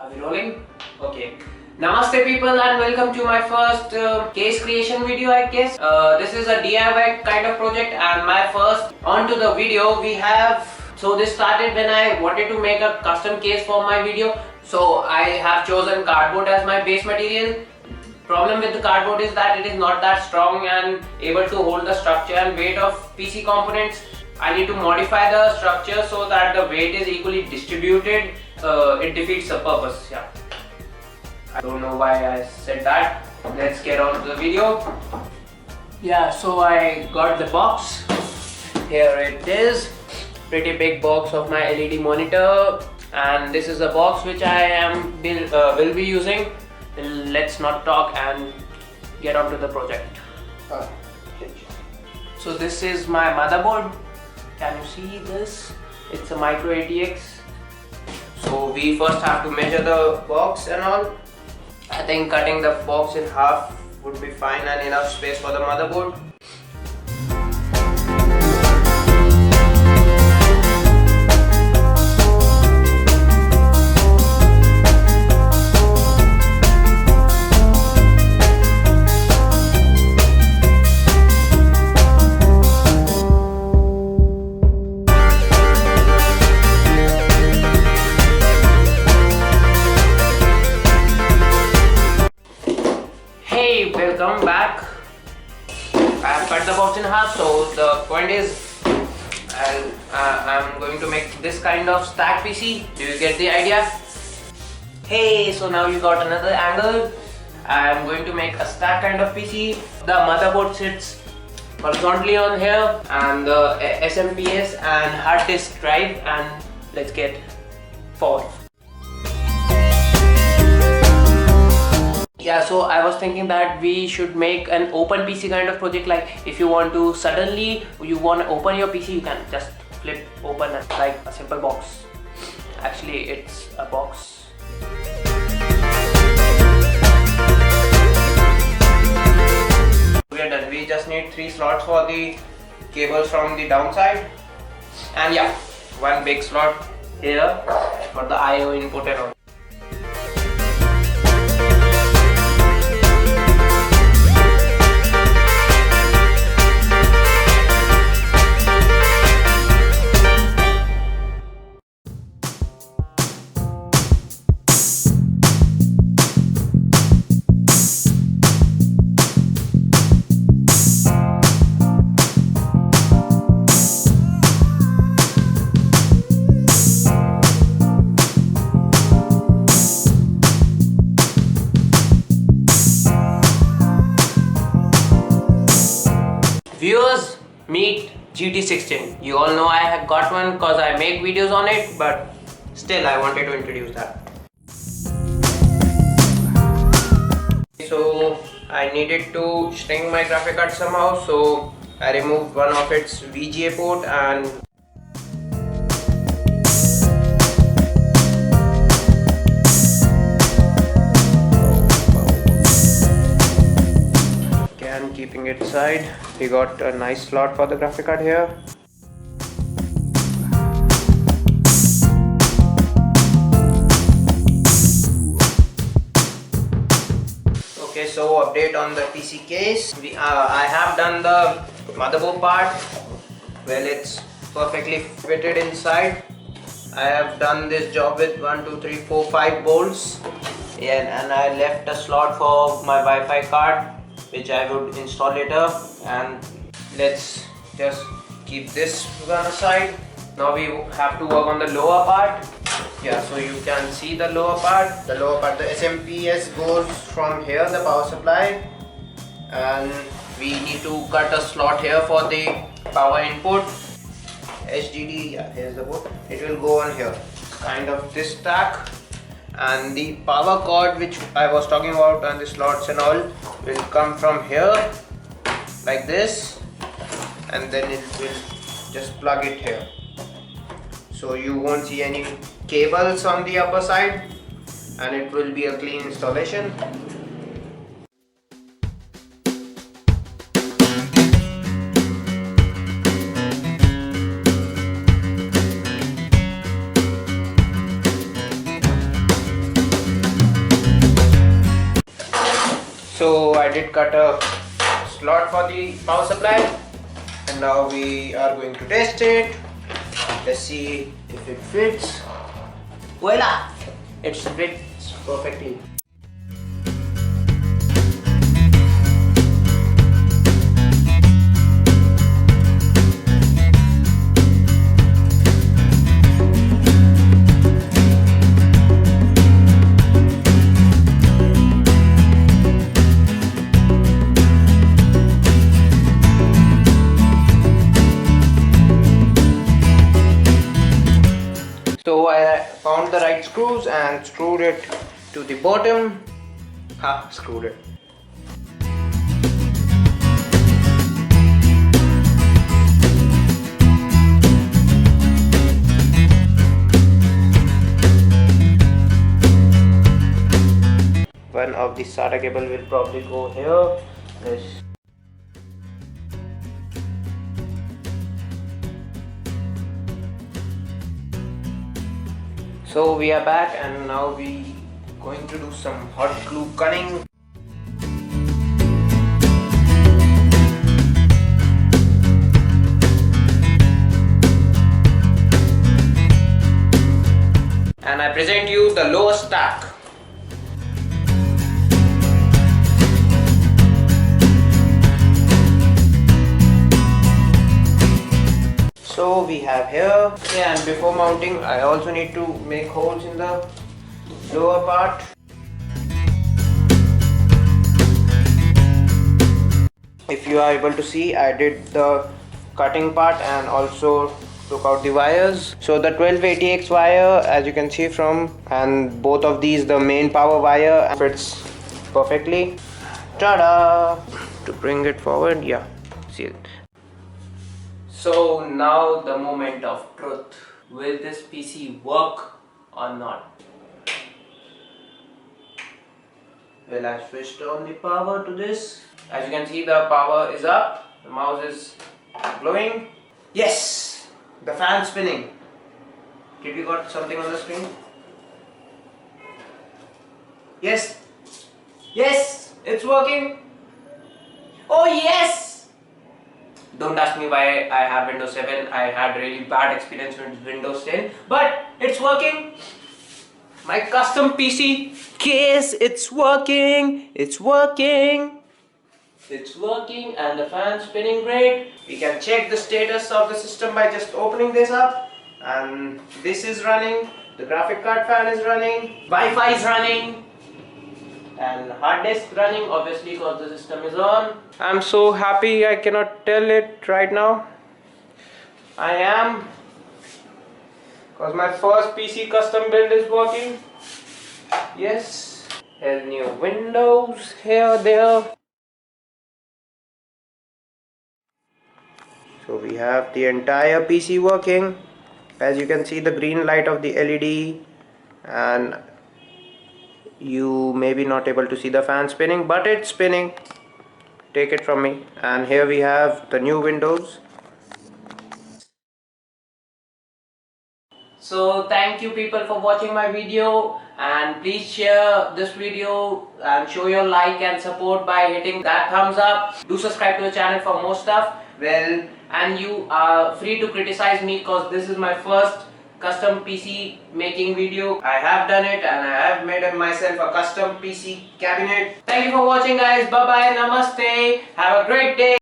Are we rolling? Okay. Namaste people and welcome to my first case creation video, I guess. This is a DIY kind of project and my first onto the video we have. So this started when I wanted to make a custom case for my video. So I have chosen cardboard as my base material. Problem with the cardboard is that it is not that strong and able to hold the structure and weight of PC components. I need to modify the structure so that the weight is equally distributed. It defeats the purpose. Yeah. I don't know why I said that. Let's get on to the video. Yeah, so I got the box. Here it is. Pretty big box of my LED monitor, and this is the box which I will be using. Let's not talk and get on to the project. So this is my motherboard. Can you see this? It's a micro ATX. So we first have to measure the box and all. I think cutting the box in half would be fine and enough space for the motherboard. Welcome back. I have cut the box in half, so the point is I'm going to make this kind of stack PC. Do you get the idea? Hey, so now you got another angle. I'm going to make a stack kind of PC. The motherboard sits horizontally on here and the SMPS and hard disk drive, and let's get forward. Yeah, so I was thinking that we should make an open PC kind of project. Like if you want to you want to open your PC, you can just flip open like a simple box. Actually, it's a box. We are done. We just need 3 slots for the cables from the downside, and yeah, 1 big slot here for the IO input and all. Viewers, meet GT16. You all know I have got one because I make videos on it, but still I wanted to introduce that. So I needed to string my graphic card somehow, so I removed one of its VGA port and keeping it side. We got a nice slot for the graphic card here. Okay, so update on the PC case. I have done the motherboard part. Well, it's perfectly fitted inside. I have done this job with 1, 2, 3, 4, 5 bolts. Yeah, and I left a slot for my Wi-Fi card, which I would install later. And let's just keep this one aside. Now we have to work on the lower part. Yeah, so you can see the lower part. The SMPS goes from here, the power supply, and we need to cut a slot here for the power input. HDD, yeah, here's the board. It will go on here, kind of this stack. And the power cord which I was talking about and the slots and all will come from here like this, and then it will just plug it here. So you won't see any cables on the upper side and it will be a clean installation. I did cut a slot for the power supply, and now we are going to test it. Let's see if it fits. Voila! It fits perfectly. So I found the right screws and screwed it to the bottom. Screwed it. One of the SATA cable will probably go here. So we are back, and now we going to do some hot glue gunning. And I present you the lower stack. So we have here, and before mounting I also need to make holes in the lower part. If you are able to see, I did the cutting part and also took out the wires. So the 1280X wire, as you can see from, and both of these, the main power wire fits perfectly. Ta-da! To bring it forward, yeah, see it. So now the moment of truth. Will this PC work or not? Well, I switched on the power to this. As you can see, the power is up. The mouse is glowing. Yes! The fan spinning. Did we got something on the screen? Yes! Yes! It's working! Oh yes! Don't ask me why I have Windows 7. I had really bad experience with Windows 10, but it's working. My custom PC case, it's working. It's working. It's working, and the fan spinning great. We can check the status of the system by just opening this up, and this is running. The graphic card fan is running. Wi-Fi is running. And hard disk running, obviously, because the system is on. I'm so happy, I cannot tell it right now. I am, because my first PC custom build is working. Yes. Here's new windows here, there. So we have the entire PC working. As you can see, the green light of the LED, and you may be not able to see the fan spinning, but it's spinning. Take it from me. And here we have the new windows. So thank you people for watching my video, and please share this video and show your like and support by hitting that thumbs up. Do subscribe to the channel for more stuff. Well, and you are free to criticize me, because this is my first custom PC making video. I have done it, and I have made myself a custom PC cabinet. Thank you for watching guys. Bye bye. Namaste. Have a great day.